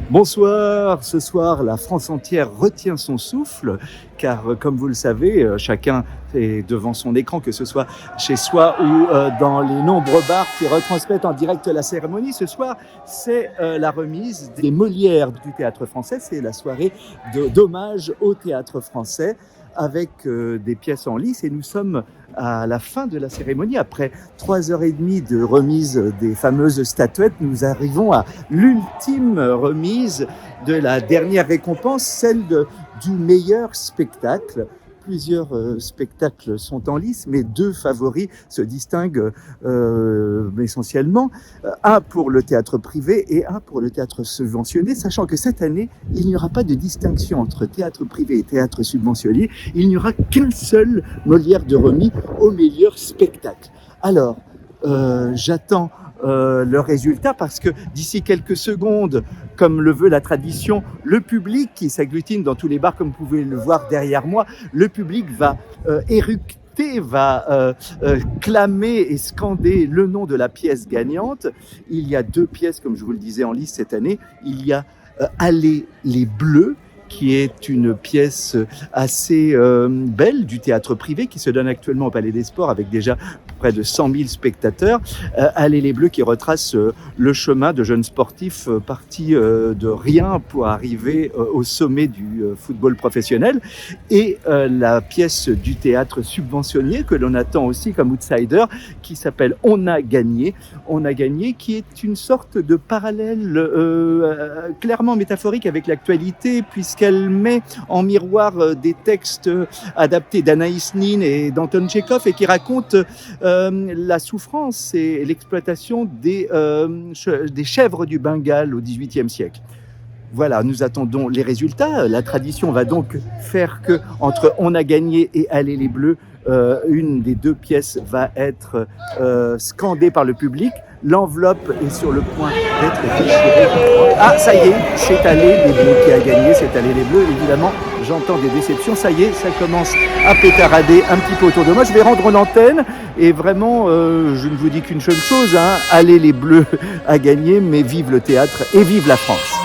Bonsoir, ce soir la France entière retient son souffle car comme vous le savez, chacun est devant son écran, que ce soit chez soi ou dans les nombreux bars qui retransmettent en direct la cérémonie. Ce soir, c'est la remise des Molières du théâtre français, c'est la soirée d'hommage au théâtre français avec des pièces en lice et nous sommes à la fin de la cérémonie. Après 3h30 de remise des fameuses statuettes, nous arrivons à l'ultime remise de la dernière récompense, celle du meilleur spectacle. Plusieurs spectacles sont en lice, mais deux favoris se distinguent essentiellement. Un pour le théâtre privé et un pour le théâtre subventionné, sachant que cette année, il n'y aura pas de distinction entre théâtre privé et théâtre subventionné. Il n'y aura qu'un seul Molière de remis au meilleur spectacle. Alors, j'attends le résultat parce que d'ici quelques secondes, comme le veut la tradition, le public qui s'agglutine dans tous les bars, comme vous pouvez le voir derrière moi, le public va éructer, va clamer et scander le nom de la pièce gagnante. Il y a deux pièces, comme je vous le disais, en lice cette année. Il y a Allez les Bleus, qui est une pièce assez belle du théâtre privé qui se donne actuellement au Palais des Sports avec déjà près de 100 000 spectateurs. Allez les Bleus qui retrace le chemin de jeunes sportifs partis de rien pour arriver au sommet du football professionnel. Et la pièce du théâtre subventionné que l'on attend aussi comme outsider qui s'appelle On a gagné. On a gagné qui est une sorte de parallèle clairement métaphorique avec l'actualité puisqu'elle met en miroir des textes adaptés d'Anaïs Nin et d'Anton Tchekhov et qui racontent la souffrance et l'exploitation des chèvres du Bengale au XVIIIe siècle. Voilà, nous attendons les résultats. La tradition va donc faire que entre On a gagné et Allez les Bleus, une des deux pièces va être scandée par le public. L'enveloppe est sur le point d'être déchirée. Ah, ça y est, c'est Allez les Bleus qui a gagné, c'est Allez les Bleus. Évidemment, j'entends des déceptions. Ça y est, ça commence à pétarader un petit peu autour de moi. Je vais rendre l'antenne et vraiment, je ne vous dis qu'une seule chose, hein. Allez les Bleus a gagné, mais vive le théâtre et vive la France.